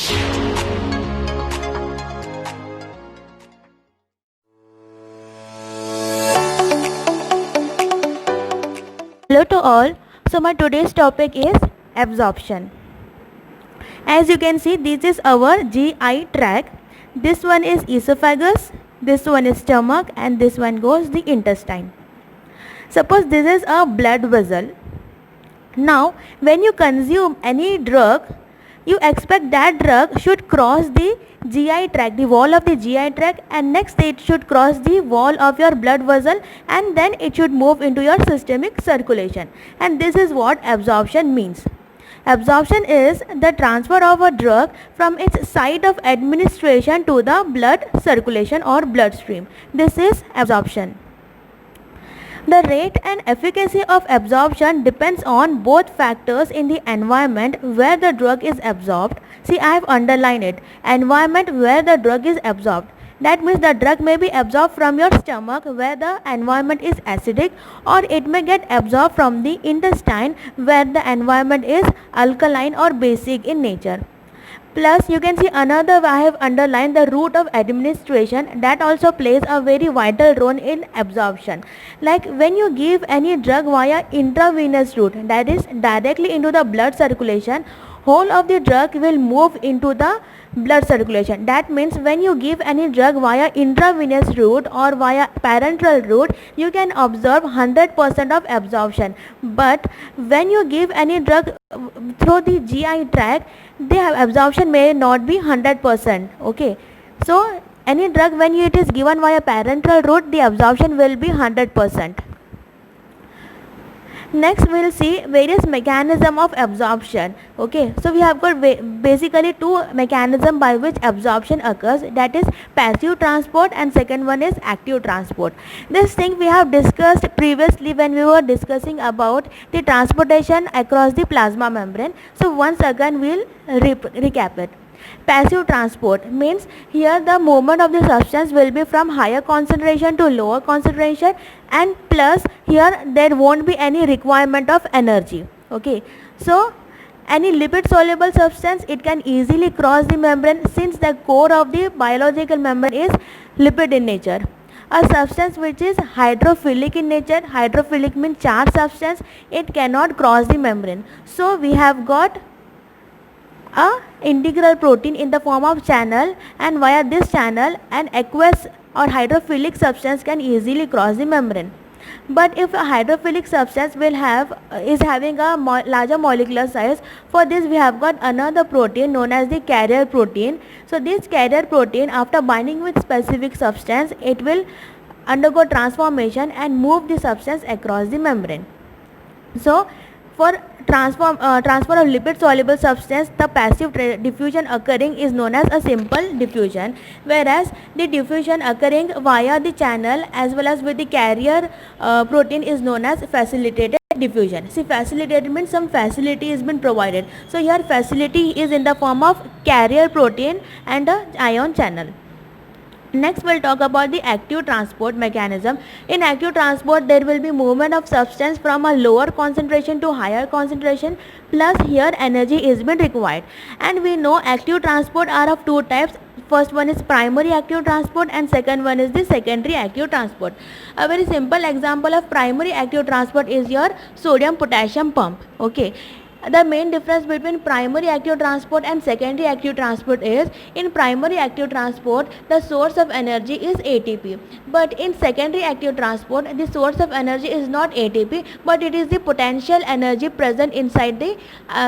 Hello to all. So my today's topic is absorption. As you can see, this is our GI tract. This one is esophagus, this one is stomach, and this one goes the intestine. Suppose this is a blood vessel. Now when you consume any drug, you expect that drug should cross the GI tract, the wall of the GI tract, and next it should cross the wall of your blood vessel, and then it should move into your systemic circulation. And this is what absorption means. Absorption is the transfer of a drug from its site of administration to the blood circulation or bloodstream. This is absorption. The rate and efficacy of absorption depends on both factors in the environment where the drug is absorbed. See, I have underlined it. Environment where the drug is absorbed. That means the drug may be absorbed from your stomach where the environment is acidic, or it may get absorbed from the intestine where the environment is alkaline or basic in nature. Plus you can see another, I have underlined the route of administration, that also plays a very vital role in absorption. Like when you give any drug via intravenous route, that is directly into the blood circulation, whole of the drug will move into the blood circulation. That means when you give any drug via intravenous route or via parenteral route, you can observe 100% of absorption. But when you give any drug through the GI tract, the absorption may not be 100%. Okay, so any drug when it is given via parenteral route, the absorption will be 100%. Next we will see various mechanism of absorption. Okay, so we have got basically two mechanism by which absorption occurs, that is passive transport and second one is active transport. This thing we have discussed previously when we were discussing about the transportation across the plasma membrane. So once again we will recap it. Passive transport means here the movement of the substance will be from higher concentration to lower concentration, and plus here there won't be any requirement of energy. Okay, so any lipid soluble substance, it can easily cross the membrane since the core of the biological membrane is lipid in nature. A substance which is hydrophilic in nature, hydrophilic means charged substance, it cannot cross the membrane. So we have got a integral protein in the form of channel, and via this channel an aqueous or hydrophilic substance can easily cross the membrane. But if a hydrophilic substance is having a larger molecular size, for this we have got another protein known as the carrier protein. So this carrier protein, after binding with specific substance, it will undergo transformation and move the substance across the membrane. So for transfer of lipid soluble substance, the passive diffusion occurring is known as a simple diffusion, whereas the diffusion occurring via the channel as well as with the carrier protein is known as facilitated diffusion. See, facilitated means some facility has been provided. So here facility is in the form of carrier protein and a ion channel. Next we'll talk about the active transport mechanism. In active transport there will be movement of substance from a lower concentration to higher concentration, plus here energy is been required. And we know active transport are of two types. First one is primary active transport and second one is the secondary active transport. A very simple example of primary active transport is your sodium potassium pump. Okay, the main difference between primary active transport and secondary active transport is, in primary active transport the source of energy is ATP, but in secondary active transport the source of energy is not ATP but it is the potential energy present inside the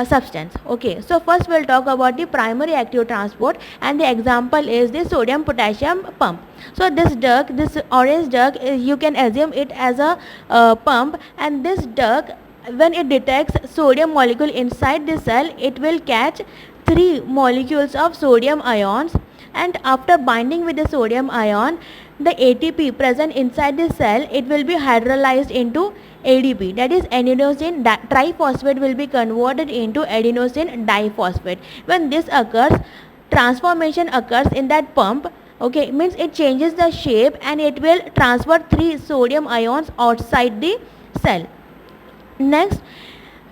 substance. Okay, so first we'll talk about the primary active transport, and the example is the sodium potassium pump. So this duct, this orange duct, you can assume it as a pump, and this duct, when it detects sodium molecule inside the cell, it will catch 3 molecules of sodium ions, and after binding with the sodium ion, the ATP present inside the cell, it will be hydrolyzed into ADP, that is adenosine triphosphate will be converted into adenosine diphosphate. When this occurs, transformation occurs in that pump. Okay, means it changes the shape and it will transfer 3 sodium ions outside the cell. Next,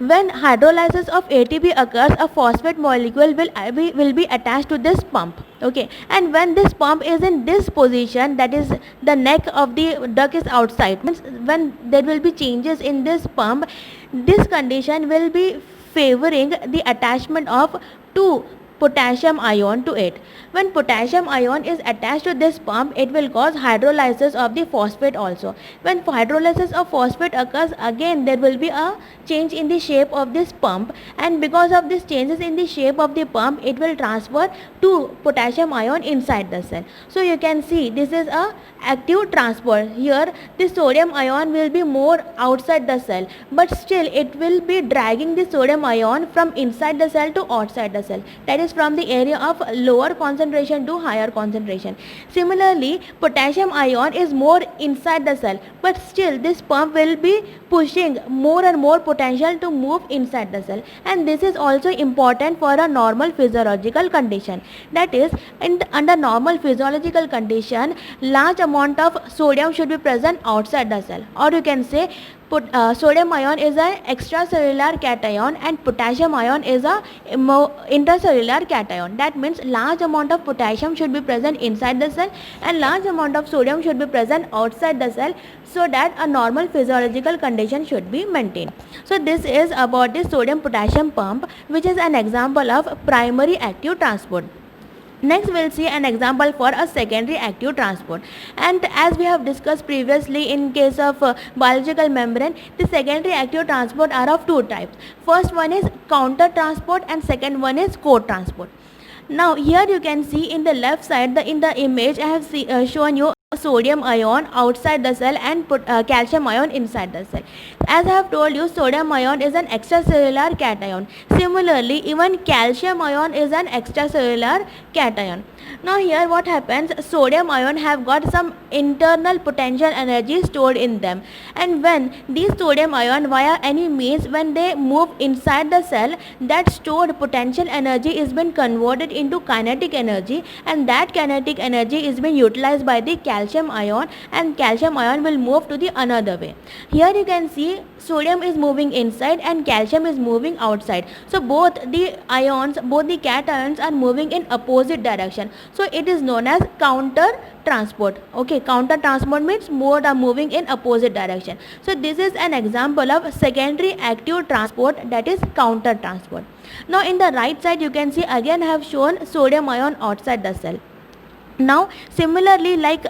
When hydrolysis of ATP occurs, a phosphate molecule will be attached to this pump. Okay, and when this pump is in this position, that is the neck of the duct is outside, means when there will be changes in this pump, this condition will be favoring the attachment of two potassium ion to it. When potassium ion is attached to this pump, it will cause hydrolysis of the phosphate also. When hydrolysis of phosphate occurs, again there will be a change in the shape of this pump, and because of these changes in the shape of the pump, it will transfer to potassium ion inside the cell. So you can see this is a active transport. Here the sodium ion will be more outside the cell, but still it will be dragging the sodium ion from inside the cell to outside the cell, that is from the area of lower concentration to higher concentration. Similarly, potassium ion is more inside the cell, but still this pump will be pushing more and more potential to move inside the cell, and this is also important for a normal physiological condition. That is, under normal physiological condition, large amount of sodium should be present outside the cell, or you can say sodium ion is an extracellular cation and potassium ion is a intracellular cation. That means large amount of potassium should be present inside the cell and large amount of sodium should be present outside the cell, so that a normal physiological condition should be maintained. So this is about the sodium potassium pump, which is an example of primary active transport. Next we'll see an example for a secondary active transport, and as we have discussed previously, in case of biological membrane, the secondary active transport are of two types. First one is counter transport and second one is co-transport. Now here you can see in the left side, in the image I have shown you sodium ion outside the cell and calcium ion inside the cell. As I have told you, sodium ion is an extracellular cation. Similarly, even calcium ion is an extracellular cation. Now here what happens, sodium ion have got some internal potential energy stored in them, and when these sodium ion via any means, when they move inside the cell, that stored potential energy is been converted into kinetic energy, and that kinetic energy is being utilized by the calcium ion, and calcium ion will move to the another way. Here you can see sodium is moving inside and calcium is moving outside, so both the ions, both the cations are moving in opposite direction, so it is known as counter transport. Okay, counter transport means both are moving in opposite direction. So this is an example of secondary active transport, that is counter transport. Now in the right side you can see again I have shown sodium ion outside the cell. Now similarly, like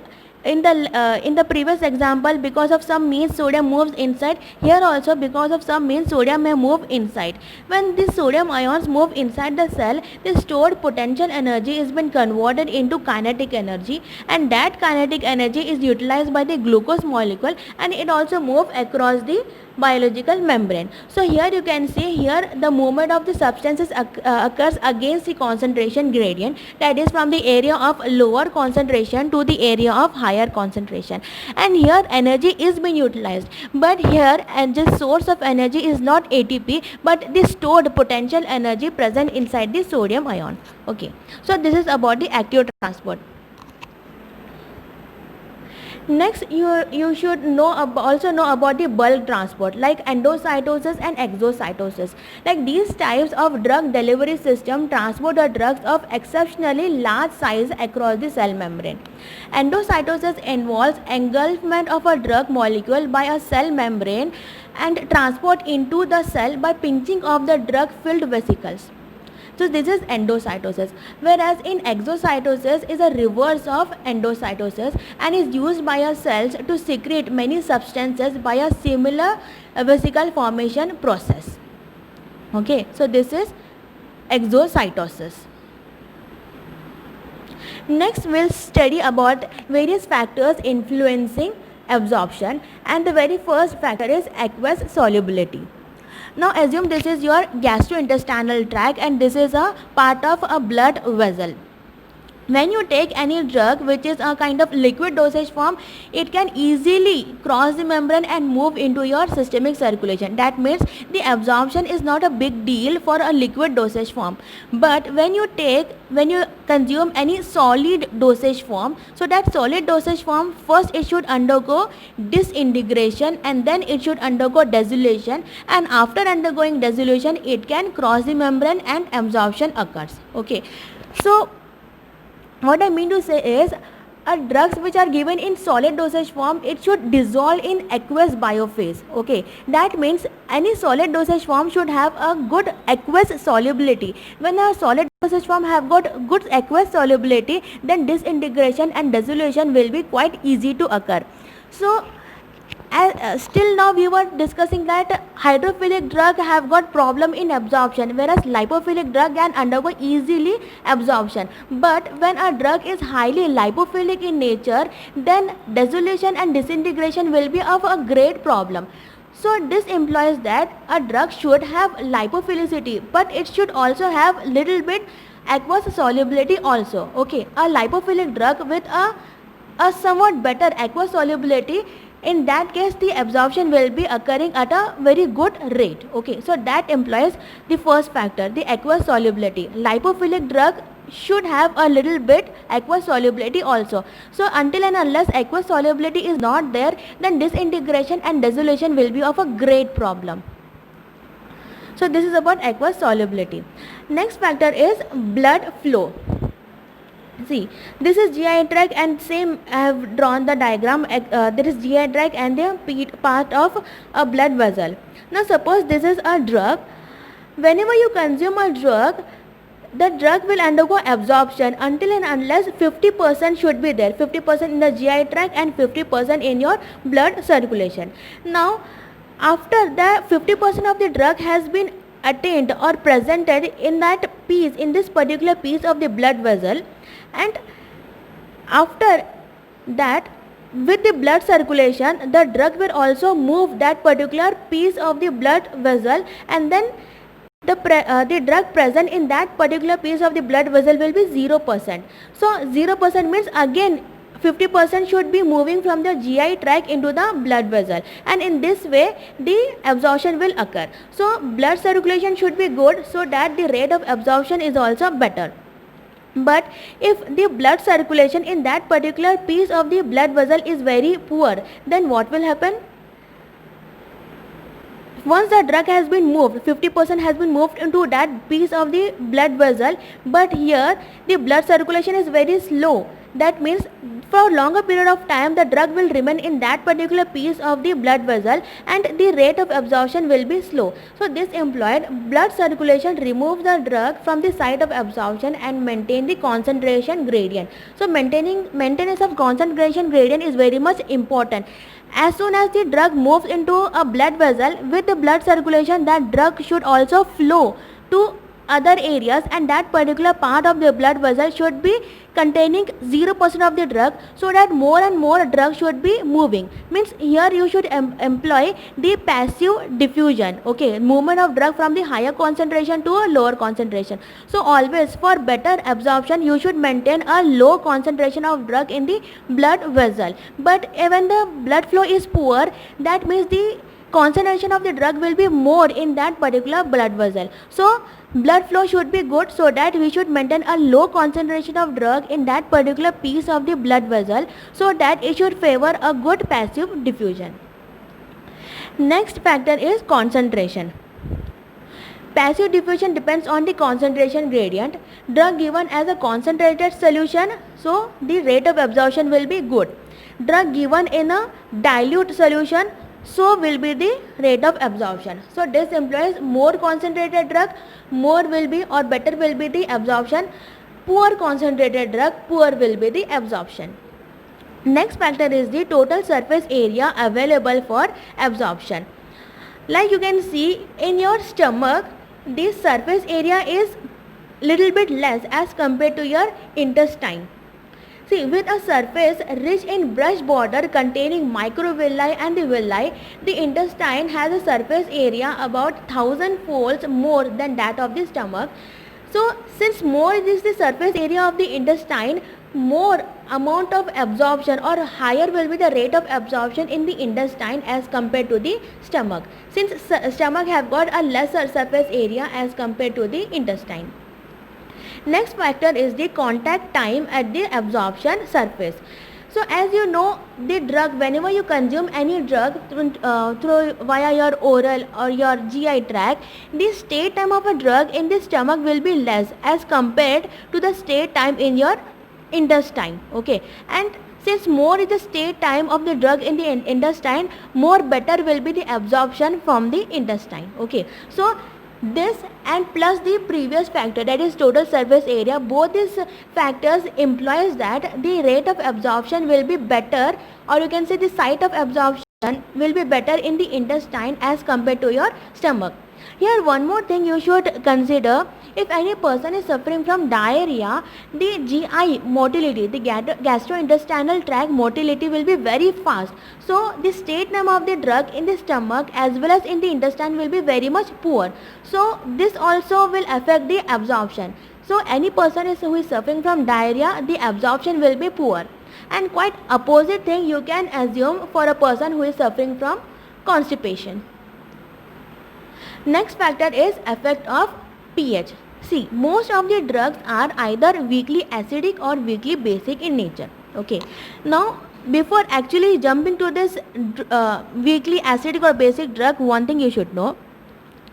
in the previous example, because of some means sodium moves inside, here also because of some means sodium may move inside. When these sodium ions move inside the cell, the stored potential energy is been converted into kinetic energy, and that kinetic energy is utilized by the glucose molecule, and it also moves across the biological membrane. So here you can see, here the movement of the substances occurs against the concentration gradient, that is from the area of lower concentration to the area of higher concentration, and here energy is being utilized, but here and the source of energy is not ATP but the stored potential energy present inside the sodium ion. Okay, so this is about the active transport. Next, you should also know about the bulk transport, like endocytosis and exocytosis. Like these types of drug delivery system transport the drugs of exceptionally large size across the cell membrane. Endocytosis involves engulfment of a drug molecule by a cell membrane and transport into the cell by pinching of the drug filled vesicles. So this is endocytosis, whereas in exocytosis is a reverse of endocytosis and is used by our cells to secrete many substances by a similar vesicle formation process. Okay, so this is exocytosis. Next we'll study about various factors influencing absorption, and the very first factor is aqueous solubility. Now assume this is your gastrointestinal tract and this is a part of a blood vessel. when you take any drug which is a kind of liquid dosage form, it can easily cross the membrane and move into your systemic circulation. That means the absorption is not a big deal for a liquid dosage form. But when you consume any solid dosage form, so that solid dosage form, first it should undergo disintegration and then it should undergo dissolution, and after undergoing dissolution it can cross the membrane and absorption occurs. Okay, so what I mean to say is, drugs which are given in solid dosage form, it should dissolve in aqueous biophase. Okay, that means any solid dosage form should have a good aqueous solubility. When a solid dosage form have got good aqueous solubility, then disintegration and dissolution will be quite easy to occur. So still now we were discussing that hydrophilic drug have got problem in absorption, whereas lipophilic drug can undergo easily absorption. But when a drug is highly lipophilic in nature, then dissolution and disintegration will be of a great problem. So this implies that a drug should have lipophilicity, but it should also have little bit aqueous solubility also. Okay, a lipophilic drug with a somewhat better aqueous solubility, in that case the absorption will be occurring at a very good rate. Okay, so that implies the first factor, the aqueous solubility. Lipophilic drug should have a little bit aqueous solubility also. So until and unless aqueous solubility is not there, then disintegration and dissolution will be of a great problem. So this is about aqueous solubility. Next factor is blood flow. See, this is GI tract, and same I have drawn the diagram. There is GI tract and the part of a blood vessel. Now suppose this is a drug. Whenever you consume a drug, the drug will undergo absorption until and unless 50% should be there, 50% in the GI tract and 50% in your blood circulation. Now after the 50% of the drug has been attained or presented in that piece, in this particular piece of the blood vessel, and after that with the blood circulation, the drug will also move that particular piece of the blood vessel, and then the drug present in that particular piece of the blood vessel will be 0%. So 0% means again 50% should be moving from the GI tract into the blood vessel, and in this way the absorption will occur. So blood circulation should be good, so that the rate of absorption is also better. But if the blood circulation in that particular piece of the blood vessel is very poor, then what will happen? Once the drug has been moved, 50% has been moved into that piece of the blood vessel, but here the blood circulation is very slow. That means for a longer period of time the drug will remain in that particular piece of the blood vessel, and the rate of absorption will be slow. So this employed blood circulation removes the drug from the site of absorption and maintain the concentration gradient. So maintenance of concentration gradient is very much important. As soon as the drug moves into a blood vessel, with the blood circulation, that drug should also flow to other areas, and that particular part of the blood vessel should be containing 0% of the drug, so that more and more drug should be moving. Means here you should employ the passive diffusion. Okay, movement of drug from the higher concentration to a lower concentration. So always for better absorption you should maintain a low concentration of drug in the blood vessel. But when the blood flow is poor, that means the concentration of the drug will be more in that particular blood vessel. So blood flow should be good, so that we should maintain a low concentration of drug in that particular piece of the blood vessel, so that it should favor a good passive diffusion. Next factor is concentration. Passive diffusion depends on the concentration gradient. Drug given as a concentrated solution, so the rate of absorption will be good. Drug given in a dilute solution, so will be the rate of absorption. So this implies more concentrated drug, more will be or better will be the absorption. Poor concentrated drug, poor will be the absorption. Next factor is the total surface area available for absorption. Like you can see in your stomach, the surface area is little bit less as compared to your intestine. See, with a surface rich in brush border containing microvilli and the villi, the intestine has a surface area about 1000 folds more than that of the stomach. So since more is the surface area of the intestine, more amount of absorption or higher will be the rate of absorption in the intestine as compared to the stomach, since stomach have got a lesser surface area as compared to the intestine. Next factor is the contact time at the absorption surface. So as you know, the drug, whenever you consume any drug through via your oral or your GI tract, the stay time of a drug in the stomach will be less as compared to the stay time in your intestine. Okay, and since more is the stay time of the drug in the intestine, more better will be the absorption from the intestine. Okay, so this and plus the previous factor, that is total surface area, both these factors implies that the rate of absorption will be better, or you can say the site of absorption will be better in the intestine as compared to your stomach. Here one more thing you should consider: if any person is suffering from diarrhea, the GI motility, the gastrointestinal tract motility will be very fast. So the state time of the drug in the stomach as well as in the intestine will be very much poor. So this also will affect the absorption. So any person who is suffering from diarrhea, the absorption will be poor. And quite opposite thing you can assume for a person who is suffering from constipation. Next factor is effect of pH. See, most of the drugs are either weakly acidic or weakly basic in nature. Okay. Now, before actually jumping to this weakly acidic or basic drug, one thing you should know.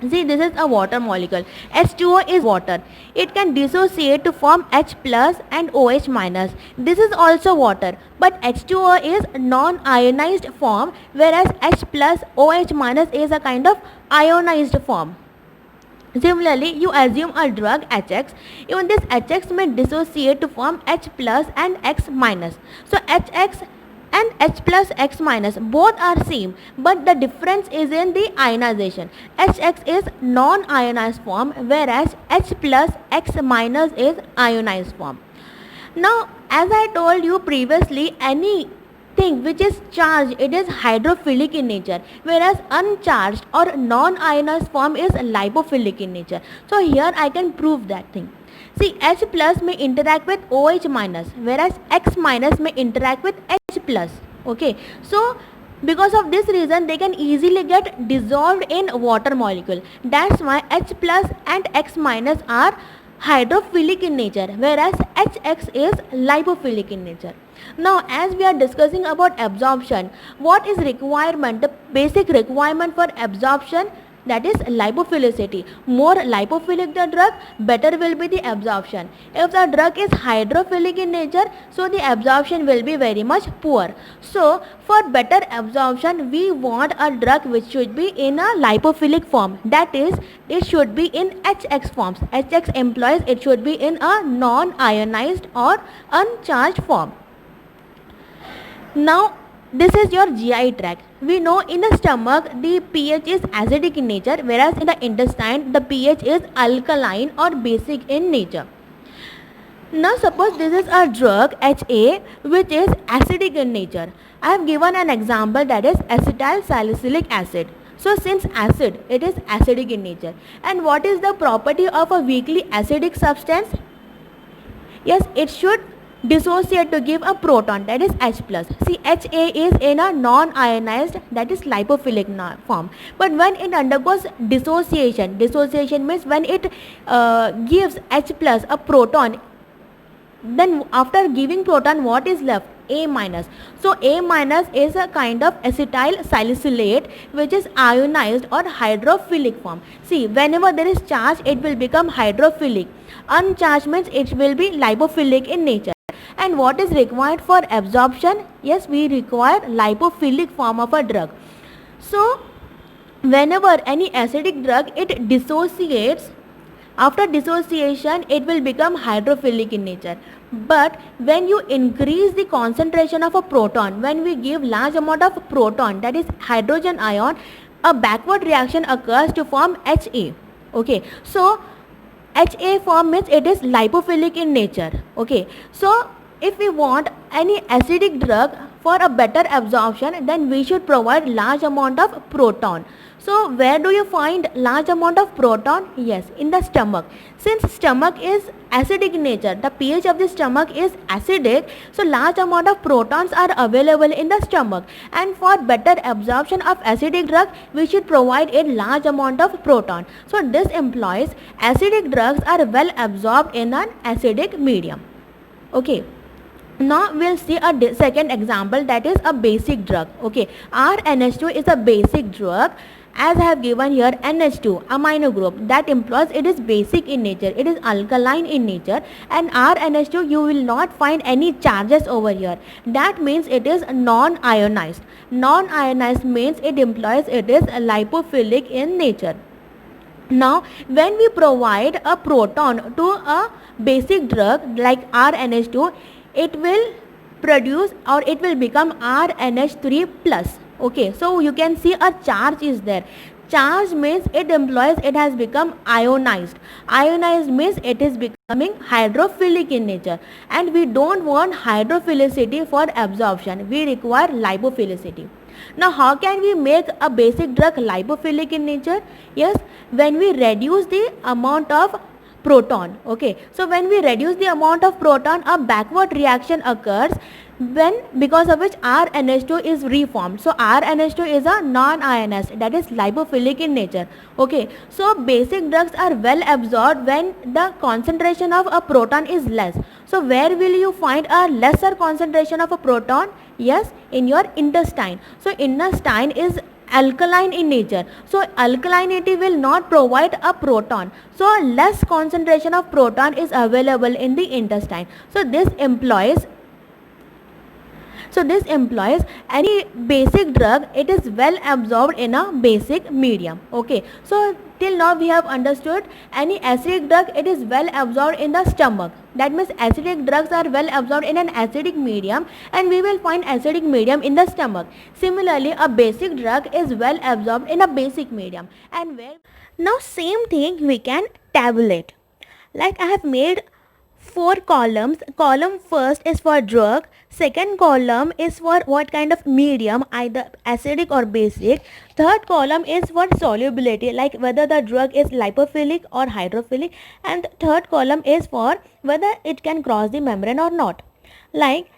See, this is a water molecule. H2O is water. It can dissociate to form H plus and OH minus. This is also water, but H2O is non-ionized form, whereas H plus OH minus is a kind of ionized form. Similarly, you assume a drug HX. Even this HX may dissociate to form H plus and X minus. So HX and H plus X minus both are same, but the difference is in the ionization. HX is non-ionized form, whereas H plus X minus is ionized form. Now, as I told you previously, anything which is charged, it is hydrophilic in nature, whereas uncharged or non-ionized form is lipophilic in nature. So here I can prove that thing. See, H plus may interact with OH minus, whereas X minus may interact with H plus. Okay, so because of this reason they can easily get dissolved in water molecule. That's why H plus and X minus are hydrophilic in nature, whereas HX is lipophilic in nature. Now, as we are discussing about absorption, what is requirement? The basic requirement for absorption, that is lipophilicity. More lipophilic the drug, better will be the absorption. If the drug is hydrophilic in nature, so the absorption will be very much poor. So for better absorption, we want a drug which should be in a lipophilic form, that is it should be in HX forms. HX implies it should be in a non-ionized or uncharged form. Now, this is your GI tract. We know in the stomach the pH is acidic in nature, whereas in the intestine the pH is alkaline or basic in nature. Now suppose this is a drug HA which is acidic in nature. I have given an example, that is acetyl salicylic acid. So since acid, it is acidic in nature. And what is the property of a weakly acidic substance? Yes, it should dissociate to give a proton, that is H plus. See, HA is in a non-ionized, that is lipophilic form, but when it undergoes dissociation means when it gives H plus a proton, then after giving proton what is left? A minus. So A minus is a kind of acetyl salicylate which is ionized or hydrophilic form. See, whenever there is charge, it will become hydrophilic. Uncharged means it will be lipophilic in nature. And what is required for absorption? Yes, we require lipophilic form of a drug. So whenever any acidic drug, it dissociates, after dissociation it will become hydrophilic in nature. But when you increase the concentration of a proton, when we give large amount of proton, that is hydrogen ion, a backward reaction occurs to form HA. Okay, so HA form means it is lipophilic in nature. Okay, so if we want any acidic drug for a better absorption, then we should provide large amount of proton. So where do you find large amount of proton? Yes, in the stomach. Since stomach is acidic in nature, the pH of the stomach is acidic, so large amount of protons are available in the stomach, and for better absorption of acidic drug, we should provide a large amount of proton. So this implies acidic drugs are well absorbed in an acidic medium. Okay. Now we'll see a second example, that is a basic drug. Okay, RNH2 is a basic drug. As I have given here, NH2 amino group, that implies it is basic in nature, it is alkaline in nature, and RNH2 you will not find any charges over here. That means it is non-ionized. Non-ionized means it implies it is lipophilic in nature. Now when we provide a proton to a basic drug like RNH2, it will produce or it will become RNH3 plus. Okay, so you can see a charge is there. Charge means it implies it has become ionized. Ionized means it is becoming hydrophilic in nature, and we don't want hydrophilicity for absorption, we require lipophilicity. Now how can we make a basic drug lipophilic in nature? Yes, when we reduce the amount of proton. Okay, so when we reduce the amount of proton, a backward reaction occurs, when because of which RNH2 is reformed. So RNH2 is a non-ionized, that is lipophilic in nature. Okay, so basic drugs are well absorbed when the concentration of a proton is less. So where will you find a lesser concentration of a proton? Yes, in your intestine. So intestine is alkaline in nature, so alkalinity will not provide a proton, so less concentration of proton is available in the intestine. So this employs any basic drug, it is well absorbed in a basic medium. Okay, so till now we have understood any acidic drug, it is well absorbed in the stomach. That means acidic drugs are well absorbed in an acidic medium, and we will find acidic medium in the stomach. Similarly, a basic drug is well absorbed in a basic medium. And where now same thing we can tabulate. Like I have made 4 columns. Column first is for drug, second column is for what kind of medium, either acidic or basic, third column is for solubility, like whether the drug is lipophilic or hydrophilic, and third column is for whether it can cross the membrane or not. Like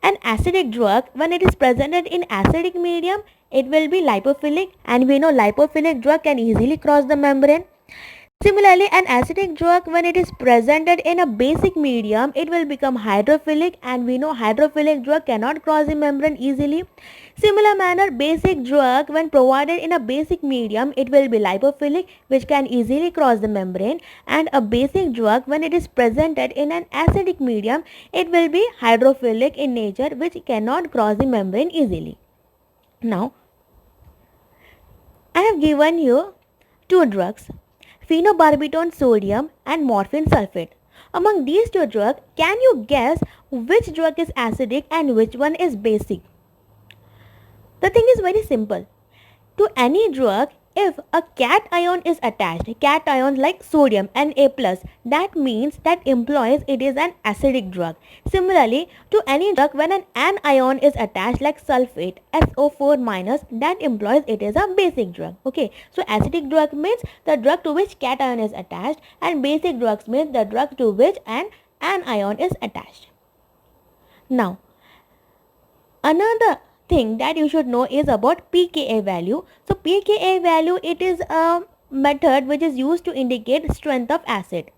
an acidic drug, when it is presented in acidic medium, it will be lipophilic, and we know lipophilic drug can easily cross the membrane. Similarly, an acidic drug, when it is presented in a basic medium, it will become hydrophilic, and we know hydrophilic drug cannot cross the membrane easily. Similar manner, basic drug when provided in a basic medium, it will be lipophilic, which can easily cross the membrane, and a basic drug when it is presented in an acidic medium, it will be hydrophilic in nature, which cannot cross the membrane easily. Now, I have given you 2 drugs, phenobarbital sodium and morphine sulfate. Among these 2 drugs, can you guess which drug is acidic and which one is basic? The thing is very simple. To any drug, if a cation is attached, cations like sodium Na+, that means that implies it is an acidic drug. Similarly, to any drug when an anion is attached like sulfate, SO4-, that implies it is a basic drug. Okay, so acidic drug means the drug to which cation is attached, and basic drugs means the drug to which an anion is attached. Now, another thing that you should know is about pKa value. So pKa value, it is a method which is used to indicate strength of acid.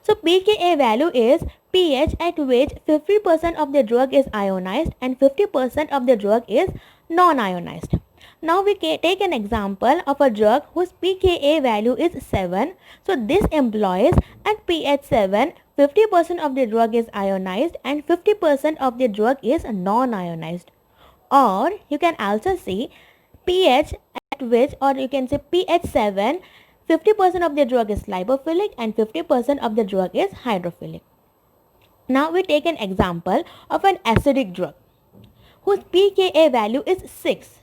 So pKa value is pH at which 50% of the drug is ionized and 50% of the drug is non-ionized. Now we take an example of a drug whose pKa value is 7. So this implies at pH 7, 50% of the drug is ionized and 50% of the drug is non-ionized. Or you can also see pH at which, or you can say pH 7, 50% of the drug is lipophilic and 50% of the drug is hydrophilic. Now we take an example of an acidic drug whose pKa value is 6.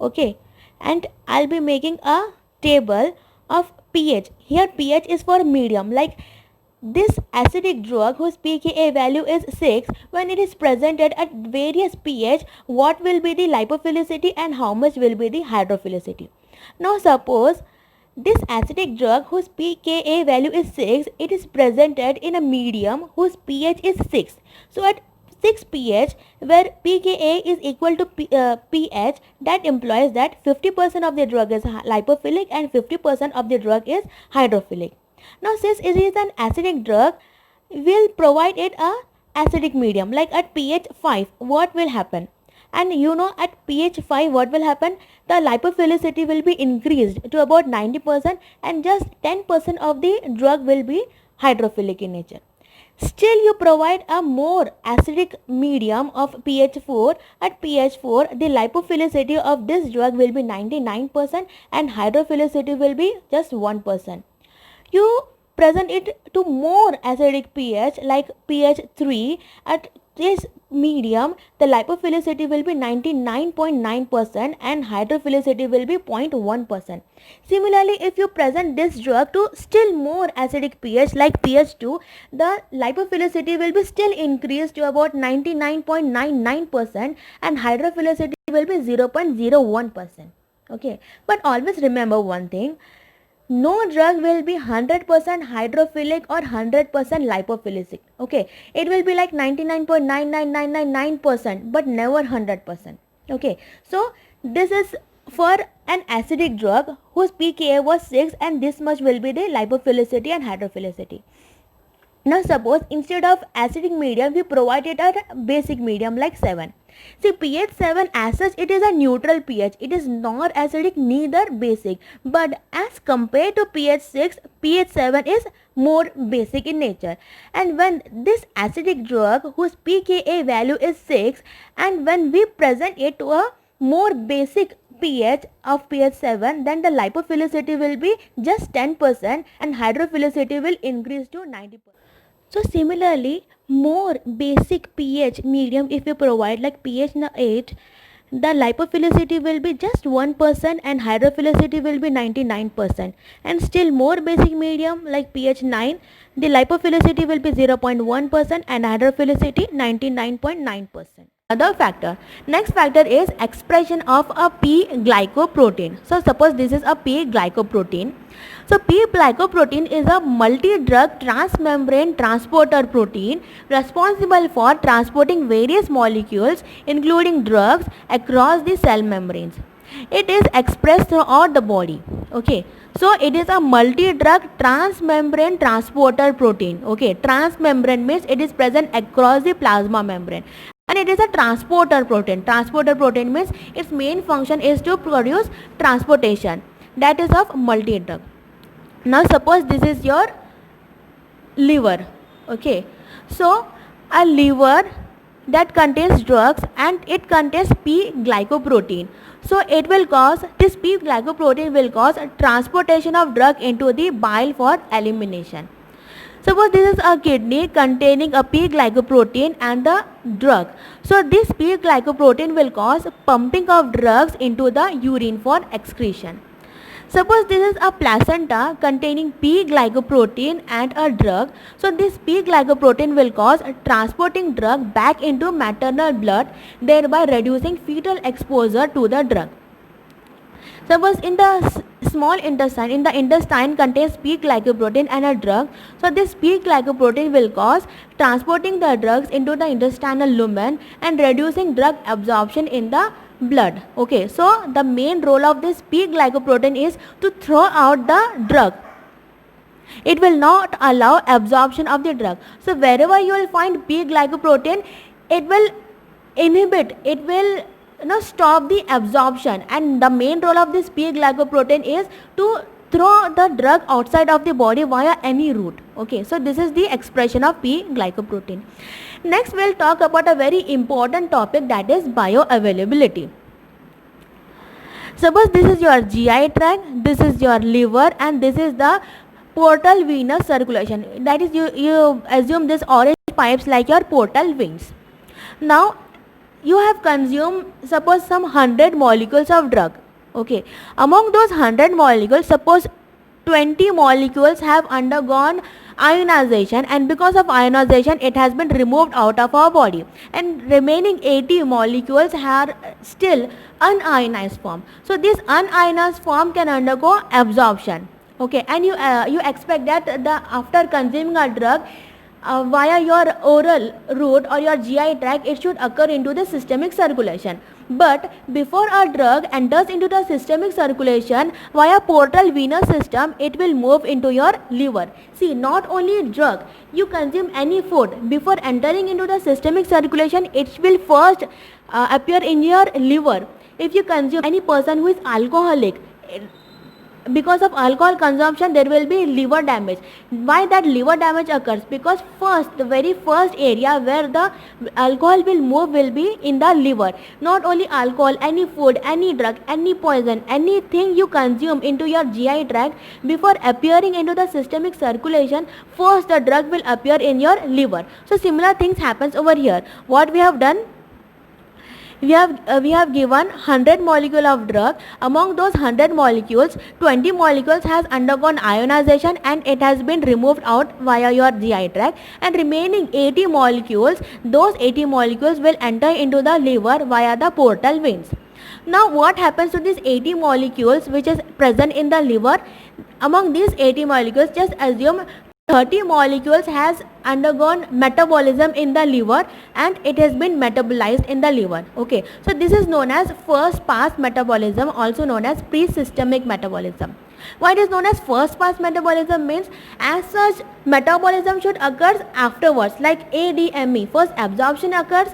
Okay, and I'll be making a table of pH. Here pH is for medium, like this acidic drug whose pKa value is 6, when it is presented at various pH, what will be the lipophilicity and how much will be the hydrophilicity? Now suppose this acidic drug whose pKa value is 6, it is presented in a medium whose pH is 6. So at 6 pH, where pKa is equal to pH, that implies that 50% of the drug is lipophilic and 50% of the drug is hydrophilic. Now since it is an acidic drug, we'll provide it a acidic medium, like at pH 5, what will happen? And you know, at pH 5 what will happen? The lipophilicity will be increased to about 90% and just 10% of the drug will be hydrophilic in nature. Still you provide a more acidic medium of pH 4. At pH 4, the lipophilicity of this drug will be 99% and hydrophilicity will be just 1%. You present it to more acidic pH like pH 3. At this medium, the lipophilicity will be 99.9% and hydrophilicity will be 0.1%. Similarly, if you present this drug to still more acidic pH like pH 2, the lipophilicity will be still increased to about 99.99% and hydrophilicity will be 0.01%. Okay, but always remember one thing: no drug will be 100% hydrophilic or 100% lipophilic. Okay, it will be like 99.99999%, but never 100%. Okay, so this is for an acidic drug whose pKa was 6 and this much will be the lipophilicity and hydrophilicity. Now suppose instead of acidic medium we provided a basic medium like 7. See, pH 7 as such, it is a neutral pH. It is not acidic neither basic. But as compared to pH 6, pH 7 is more basic in nature. And when this acidic drug whose pKa value is 6 and when we present it to a more basic pH of pH 7, then the lipophilicity will be just 10% and hydrophilicity will increase to 90%. So similarly, more basic pH medium if you provide like pH 8, the lipophilicity will be just 1% and hydrophilicity will be 99%. And still more basic medium like pH 9, the lipophilicity will be 0.1% and hydrophilicity 99.9%. Other factor. Next factor is expression of a P-glycoprotein. So suppose this is a P-glycoprotein. So P-glycoprotein is a multi-drug transmembrane transporter protein responsible for transporting various molecules including drugs across the cell membranes. It is expressed throughout the body. Okay, so it is a multi-drug transmembrane transporter protein. Okay, transmembrane means it is present across the plasma membrane. And it is a transporter protein. Transporter protein means its main function is to produce transportation, that is of multi-drug. Now suppose this is your liver. Okay, so a liver that contains drugs and it contains P-glycoprotein. So it will cause, this P-glycoprotein will cause transportation of drug into the bile for elimination. Suppose this is a kidney containing a P-glycoprotein and the drug. So this P-glycoprotein will cause pumping of drugs into the urine for excretion. Suppose this is a placenta containing P-glycoprotein and a drug. So this P-glycoprotein will cause transporting drug back into maternal blood, thereby reducing fetal exposure to the drug. Suppose in the small intestine, in the intestine contains P-glycoprotein and a drug. So this P-glycoprotein will cause transporting the drugs into the intestinal lumen and reducing drug absorption in the blood. Okay, so the main role of this P-glycoprotein is to throw out the drug. It will not allow absorption of the drug. So wherever you will find P-glycoprotein, it will inhibit, it will stop the absorption, and the main role of this P-glycoprotein is to throw the drug outside of the body via any route. Okay, so this is the expression of P-glycoprotein. Next we'll talk about a very important topic, that is bioavailability. Suppose this is your GI tract, this is your liver, and this is the portal venous circulation. That is, you assume this orange pipes like your portal veins. Now you have consumed suppose some 100 molecules of drug. Okay, among those 100 molecules, suppose 20 molecules have undergone ionization, and because of ionization it has been removed out of our body, and remaining 80 molecules are still unionized form. So this unionized form can undergo absorption. Okay, and you expect that after consuming a drug via your oral route or your GI tract, it should occur into the systemic circulation. But before a drug enters into the systemic circulation via portal venous system, it will move into your liver. See, not only drug, you consume any food, before entering into the systemic circulation, it will first appear in your liver. If you consume, any person who is alcoholic, because of alcohol consumption there will be liver damage. Why that liver damage occurs? Because the very first area where the alcohol will move will be in the liver. Not only alcohol, any food, any drug, any poison, anything you consume into your GI tract, before appearing into the systemic circulation, first the drug will appear in your liver. So similar things happens over here. What we have done, we have given 100 molecule of drug. Among those 100 molecules, 20 molecules has undergone ionization and it has been removed out via your GI tract, and remaining 80 molecules, those 80 molecules will enter into the liver via the portal veins. Now what happens to these 80 molecules which is present in the liver? Among these 80 molecules, just assume 30 molecules has undergone metabolism in the liver and it has been metabolized in the liver. Okay, so this is known as first pass metabolism, also known as pre-systemic metabolism. Why it is known as first pass metabolism means, as such metabolism should occur afterwards, like ADME. First absorption occurs,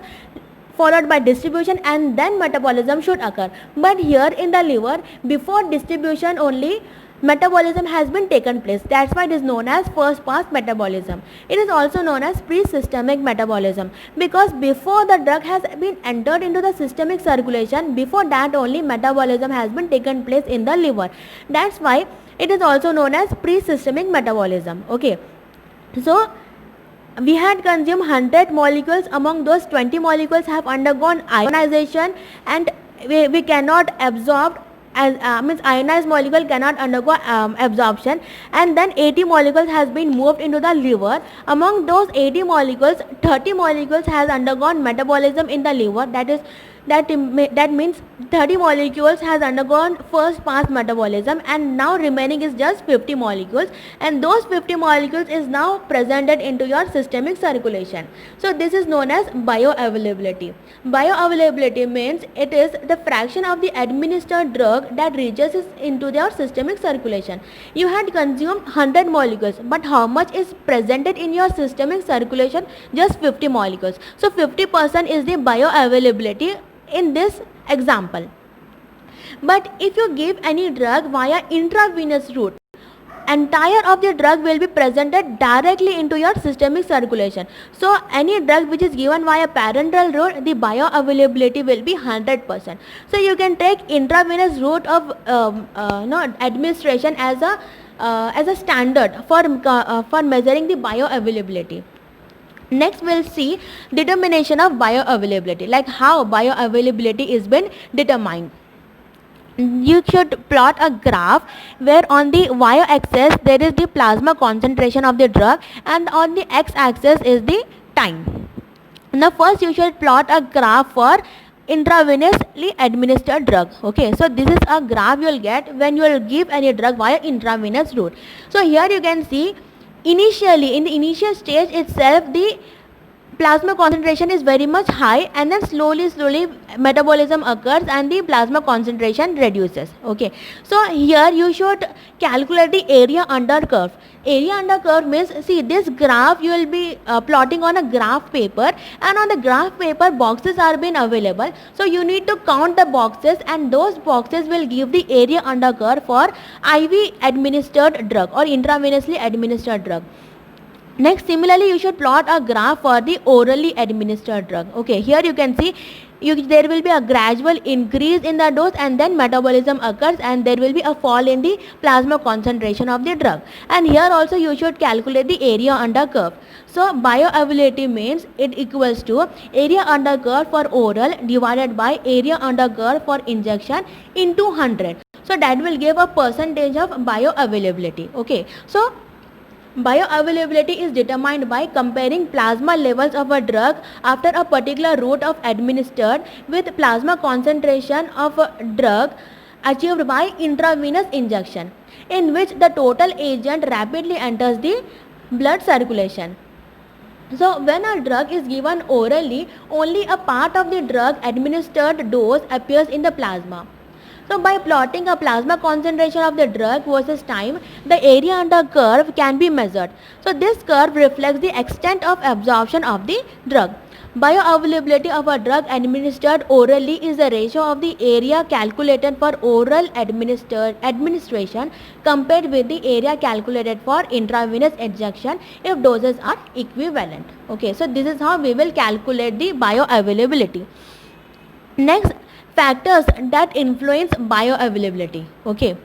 followed by distribution, and then metabolism should occur. But here in the liver, before distribution only metabolism has been taken place. That's why it is known as first pass metabolism. It is also known as pre-systemic metabolism, because before the drug has been entered into the systemic circulation, before that only metabolism has been taken place in the liver. That's why it is also known as pre-systemic metabolism. Okay, so we had consumed 100 molecules. Among those, 20 molecules have undergone ionization and we cannot absorb, as means ionized molecule cannot undergo absorption, and then 80 molecules has been moved into the liver. Among those 80 molecules, 30 molecules has undergone metabolism in the liver. That means 30 molecules has undergone first pass metabolism, and now remaining is just 50 molecules, and those 50 molecules is now presented into your systemic circulation. So this is known as bioavailability. Bioavailability means it is the fraction of the administered drug that reaches into your systemic circulation. You had consumed 100 molecules, but how much is presented in your systemic circulation? Just 50 molecules. So 50% is the bioavailability in this example. But if you give any drug via intravenous route, entire of the drug will be presented directly into your systemic circulation. So any drug which is given via parenteral route, the bioavailability will be 100%. So you can take intravenous route of administration as a standard for measuring the bioavailability. Next we'll see determination of bioavailability, like how bioavailability is been determined. You should plot a graph where on the y-axis there is the plasma concentration of the drug and on the x-axis is the time. Now first you should plot a graph for intravenously administered drug. Okay, so this is a graph you will get when you will give any drug via intravenous route. So here you can see, initially in the initial stage itself the plasma concentration is very much high, and then slowly metabolism occurs and the plasma concentration reduces. Okay, so here you should calculate the area under curve. Area under curve means, see this graph you will be plotting on a graph paper, and on the graph paper boxes are being available. So you need to count the boxes, and those boxes will give the area under curve for IV administered drug or intravenously administered drug. Next, similarly you should plot a graph for the orally administered drug. Okay, here you can see there will be a gradual increase in the dose, and then metabolism occurs and there will be a fall in the plasma concentration of the drug. And here also you should calculate the area under curve. So bioavailability means it equals to area under curve for oral divided by area under curve for injection into 100. So that will give a percentage of bioavailability. Okay, so Bioavailability is determined by comparing plasma levels of a drug after a particular route of administered with plasma concentration of a drug achieved by intravenous injection, in which the total agent rapidly enters the blood circulation. So when a drug is given orally, only a part of the drug administered dose appears in the plasma. So by plotting a plasma concentration of the drug versus time, the area under curve can be measured. So this curve reflects the extent of absorption of the drug. Bioavailability of a drug administered orally is the ratio of the area calculated for oral administration compared with the area calculated for intravenous injection if doses are equivalent. Okay, so this is how we will calculate the bioavailability. Next, factors that influence bioavailability. Okay,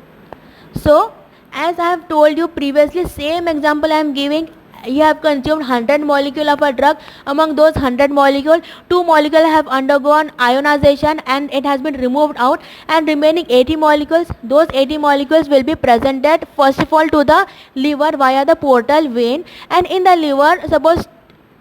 so as I have told you previously, same example I am giving. You have consumed 100 molecule of a drug. Among those 100 molecule, 2 molecule have undergone ionization and it has been removed out, and remaining 80 molecules, those 80 molecules will be presented first of all to the liver via the portal vein, and in the liver, suppose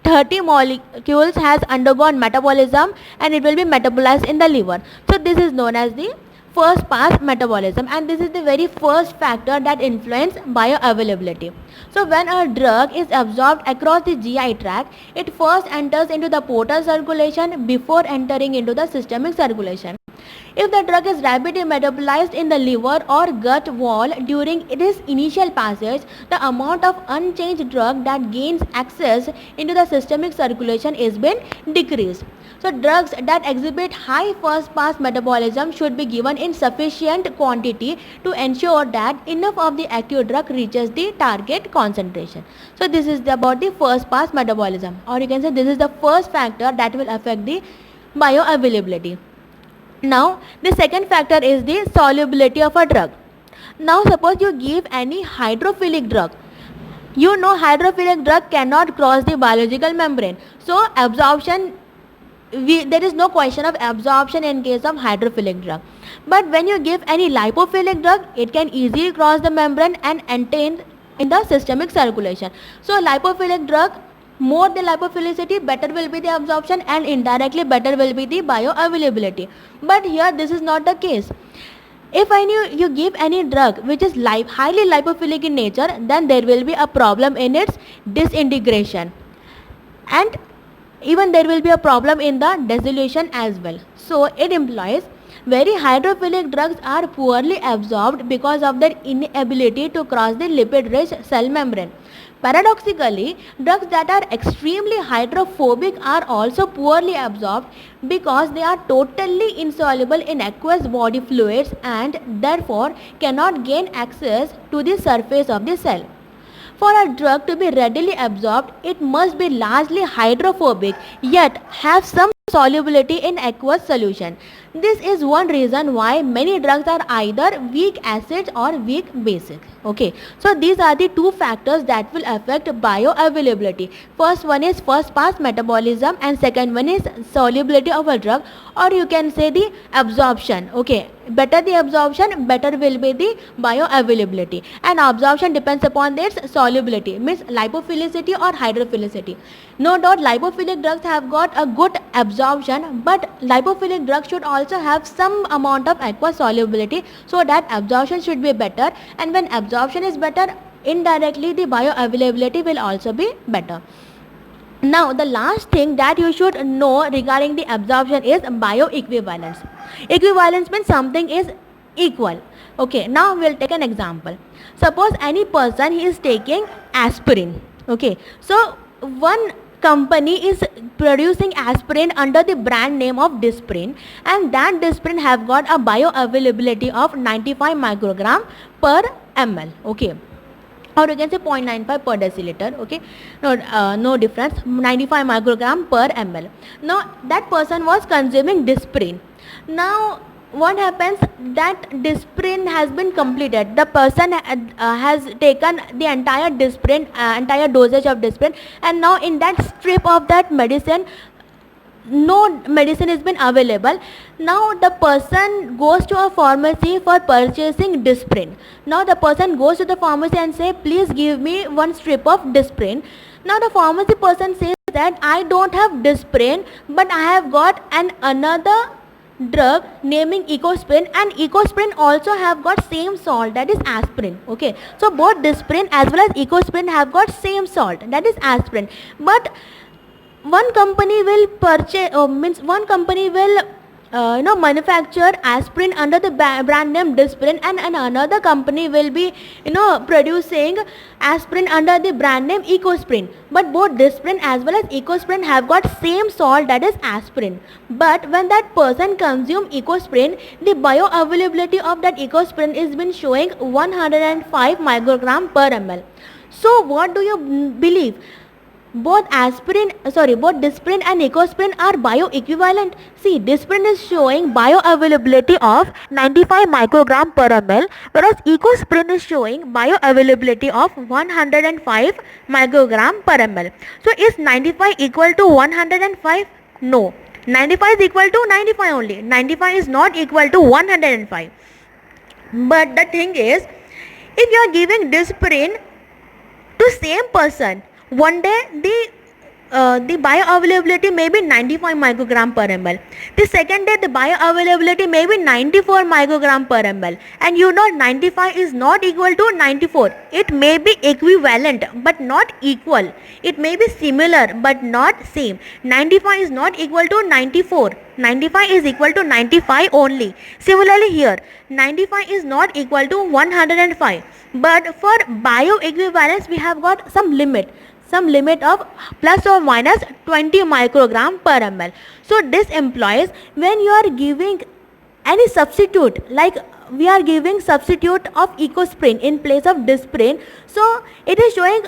30 molecules has undergone metabolism and it will be metabolized in the liver. So this is known as the first pass metabolism, and this is the very first factor that influence bioavailability. So when a drug is absorbed across the GI tract, it first enters into the portal circulation before entering into the systemic circulation. If the drug is rapidly metabolized in the liver or gut wall during its initial passage, the amount of unchanged drug that gains access into the systemic circulation is been decreased. So drugs that exhibit high first pass metabolism should be given in sufficient quantity to ensure that enough of the active drug reaches the target concentration. So this is about the first pass metabolism, or you can say this is the first factor that will affect the bioavailability. Now the second factor is the solubility of a drug. Now suppose you give any hydrophilic drug. You know hydrophilic drug cannot cross the biological membrane. So absorption, there is no question of absorption in case of hydrophilic drug. But when you give any lipophilic drug, it can easily cross the membrane and enter in the systemic circulation. So lipophilic drug, more the lipophilicity, better will be the absorption, and indirectly better will be the bioavailability. But here this is not the case. If you give any drug which is highly lipophilic in nature, then there will be a problem in its disintegration, and even there will be a problem in the dissolution as well. So it implies very hydrophilic drugs are poorly absorbed because of their inability to cross the lipid-rich cell membrane. Paradoxically, drugs that are extremely hydrophobic are also poorly absorbed because they are totally insoluble in aqueous body fluids and therefore cannot gain access to the surface of the cell. For a drug to be readily absorbed, it must be largely hydrophobic yet have some solubility in aqueous solution. This is one reason why many drugs are either weak acids or weak basic. Okay, so these are the two factors that will affect bioavailability. First one is first pass metabolism, and second one is solubility of a drug, or you can say the absorption. Okay, better the absorption, better will be the bioavailability, and absorption depends upon its solubility, means lipophilicity or hydrophilicity. No doubt lipophilic drugs have got a good absorption, but lipophilic drugs should also have some amount of aqueous solubility so that absorption should be better, and when absorption is better, indirectly the bioavailability will also be better. Now the last thing that you should know regarding the absorption is bioequivalence. Equivalence means something is equal. Okay, now we'll take an example. Suppose any person is taking aspirin. Okay, so one company is producing aspirin under the brand name of Disprin, and that Disprin have got a bioavailability of 95 microgram per ml. Okay, or you can say 0.95 per deciliter. Okay, no difference, 95 microgram per ml. Now that person was consuming Disprin. Now what happens, that Disprin has been completed, the person has taken the entire Disprin, entire dosage of Disprin, and now in that strip of that medicine no medicine has been available. Now the person goes to a pharmacy for purchasing Disprin. Now the person goes to the pharmacy and say, please give me one strip of Disprin. Now the pharmacy person says that I don't have Disprin, but I have got another drug naming Ecosprin, and Ecosprin also have got same salt, that is aspirin. Okay, so both Disprin as well as Ecosprin have got same salt, that is aspirin. But one company will purchase, means one company will manufacture aspirin under the brand name Disprin, and another company will be producing aspirin under the brand name Ecosprin. But both Disprin as well as Ecosprin have got same salt, that is aspirin. But when that person consume Ecosprin, the bioavailability of that Ecosprin is been showing 105 microgram per ml. So what do you believe? Both Disprin and Ecosprin are bioequivalent. See, Disprin is showing bioavailability of 95 microgram per ml, whereas Ecosprin is showing bioavailability of 105 microgram per ml. So is 95 equal to 105? No. 95 is equal to 95 only. 95 is not equal to 105. But the thing is, if you are giving Disprin to same person, one day the bioavailability may be 95 microgram per ml. The second day the bioavailability may be 94 microgram per ml. And 95 is not equal to 94. It may be equivalent but not equal. It may be similar but not same. 95 is not equal to 94. 95 is equal to 95 only. Similarly here, 95 is not equal to 105. But for bioequivalence we have got some limit of plus or minus 20 microgram per ml. So this implies when you are giving any substitute, like we are giving substitute of Ecosprin in place of Disprin, so it is showing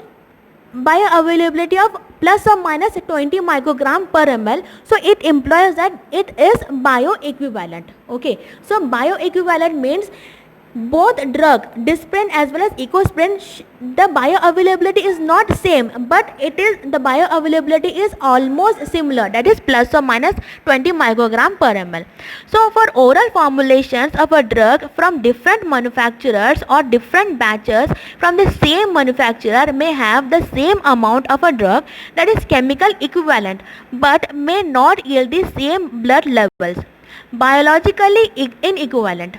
bioavailability of plus or minus 20 microgram per ml. So it implies that it is bioequivalent. Okay, so bioequivalent means both drug Disprin as well as Ecosprin, the bioavailability is not same, but the bioavailability is almost similar, that is plus or minus 20 microgram per ml. So for oral formulations of a drug from different manufacturers or different batches from the same manufacturer may have the same amount of a drug, that is chemical equivalent, but may not yield the same blood levels, biologically inequivalent.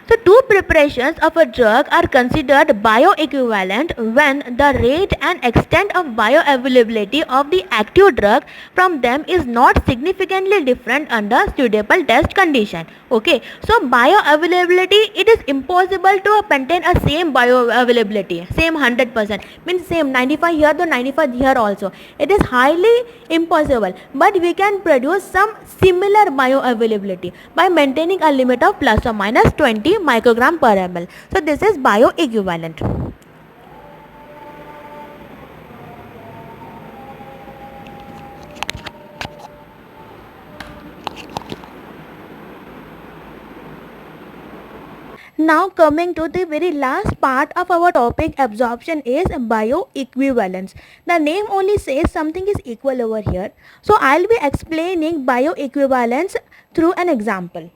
So two preparations of a drug are considered bioequivalent when the rate and extent of bioavailability of the active drug from them is not significantly different under suitable test condition. Okay, so bioavailability, it is impossible to maintain a same bioavailability, same 100%, means same 95 here to 95 here also. It is highly impossible, but we can produce some similar bioavailability by maintaining a limit of plus or minus 20 microgram per ml. So this is bioequivalent. Now coming to the very last part of our topic, absorption, is bioequivalence. The name only says something is equal over here. So I'll be explaining bioequivalence through an example.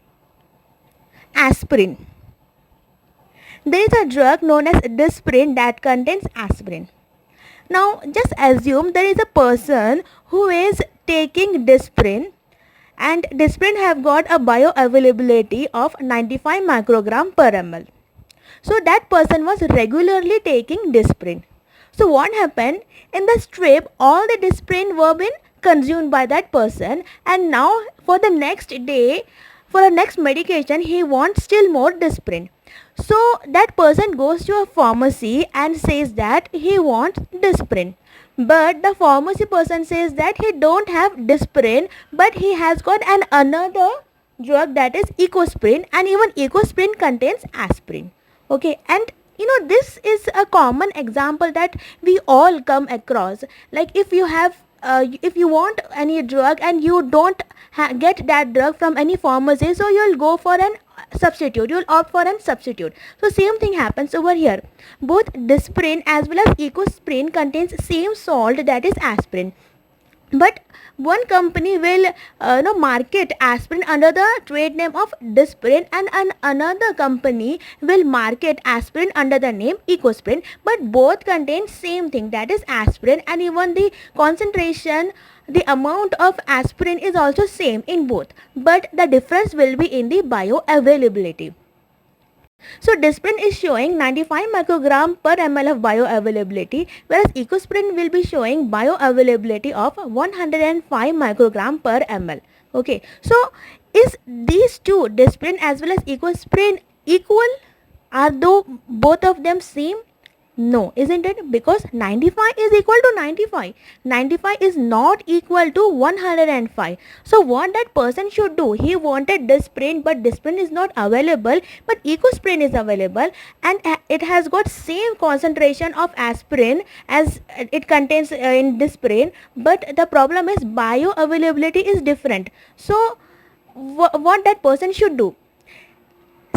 Aspirin. There is a drug known as Disprin that contains aspirin. Now just assume there is a person who is taking Disprin, and Disprin have got a bioavailability of 95 microgram per ml. So that person was regularly taking Disprin. So what happened? In the strip, all the Disprin were been consumed by that person, and now for the next day, for the next medication, he wants still more Disprin. So that person goes to a pharmacy and says that he wants Disprin. But the pharmacy person says that he don't have Disprin, but he has got another drug, that is Ecosprin, and even Ecosprin contains aspirin. Okay, and this is a common example that we all come across. Like if you have if you want any drug and you don't get that drug from any pharmacy, so you'll go for an substitute, you'll opt for an substitute. So same thing happens over here. Both Disprin as well as Ecosprin contains same salt, that is aspirin. But one company will market aspirin under the trade name of Disprin, and another company will market aspirin under the name Ecosprin, but both contain same thing, that is aspirin, and even the concentration, the amount of aspirin is also same in both, but the difference will be in the bioavailability. So Disprin is showing 95 microgram per ml of bioavailability, whereas Ecosprin will be showing bioavailability of 105 microgram per ml. Okay, so is these two, Disprin as well as Ecosprin, equal? Are though both of them same? No, isn't it? Because 95 is equal to 95. 95 is not equal to 105. So what that person should do? He wanted Disprin, but Disprin is not available, but Ecosprin is available, and it has got same concentration of aspirin as it contains in Disprin, but the problem is bioavailability is different. So what that person should do?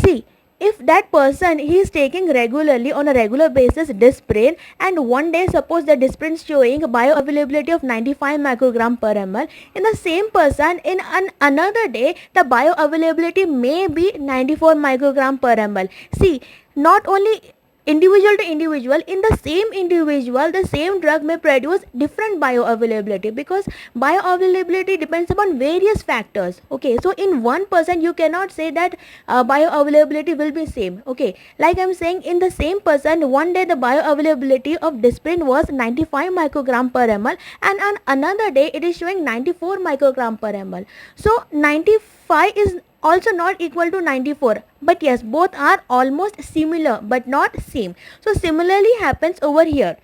See, if that person, he is taking regularly on a regular basis Disprin, and one day suppose the Disprin is showing bioavailability of 95 microgram per ml, in the same person in another day the bioavailability may be 94 microgram per ml. See, not only individual to individual, in the same individual the same drug may produce different bioavailability, because bioavailability depends upon various factors. Okay, so in one person you cannot say that bioavailability will be same. Okay, like I'm saying, in the same person one day the bioavailability of Disprin was 95 microgram per ml, and on another day it is showing 94 microgram per ml. So 95 is also not equal to 94, but yes, both are almost similar but not same. So similarly happens over here.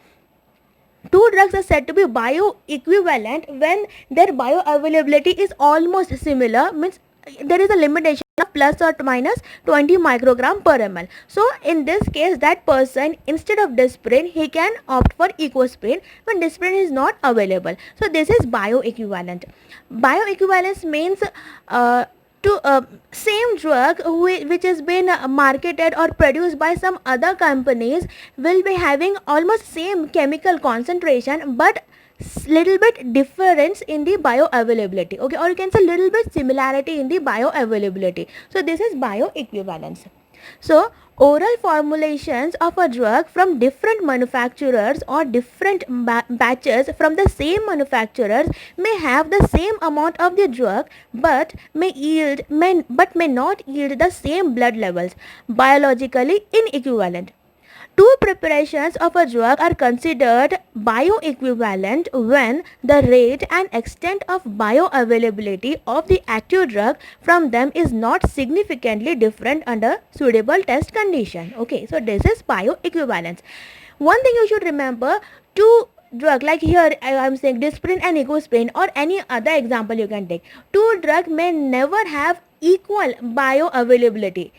Two drugs are said to be bioequivalent when their bioavailability is almost similar, means there is a limitation of plus or minus 20 microgram per ml. So in this case, that person, instead of Disprin, he can opt for Ecosprin when Disprin is not available. So this is bioequivalent. Bioequivalence means to same drug which has been marketed or produced by some other companies will be having almost same chemical concentration, but little bit difference in the bioavailability. Okay, or you can say little bit similarity in the bioavailability. So this is bioequivalence. So oral formulations of a drug from different manufacturers or different batches from the same manufacturers may have the same amount of the drug, but may not yield the same blood levels, biologically inequivalent. Two preparations of a drug are considered bioequivalent when the rate and extent of bioavailability of the active drug from them is not significantly different under suitable test condition. Okay, so this is bioequivalence. One thing you should remember, two drug, like here I am saying Disprin and Ecosprin, or any other example you can take, two drug may never have equal bioavailability.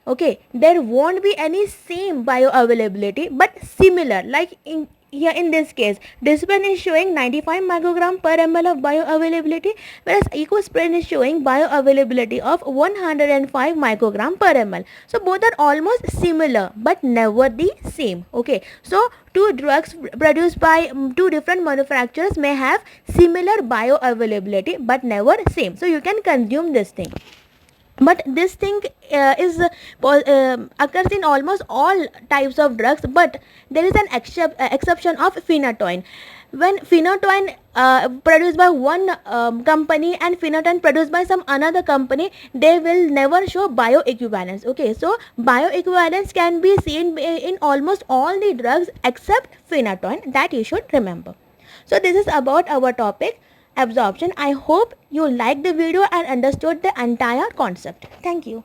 Okay, there won't be any same bioavailability, but similar, like in here in this case Disprin is showing 95 microgram per ml of bioavailability, whereas Ecosprin is showing bioavailability of 105 microgram per ml. So both are almost similar but never the same. Okay, so two drugs produced by two different manufacturers may have similar bioavailability but never same, so you can consume this thing. But this thing occurs in almost all types of drugs, but there is an exception of phenytoin. When phenytoin produced by one company and phenytoin produced by some another company, they will never show bioequivalence. Okay, so bioequivalence can be seen in almost all the drugs except phenytoin, that you should remember. So this is about our topic, absorption. I hope you liked the video and understood the entire concept. Thank you.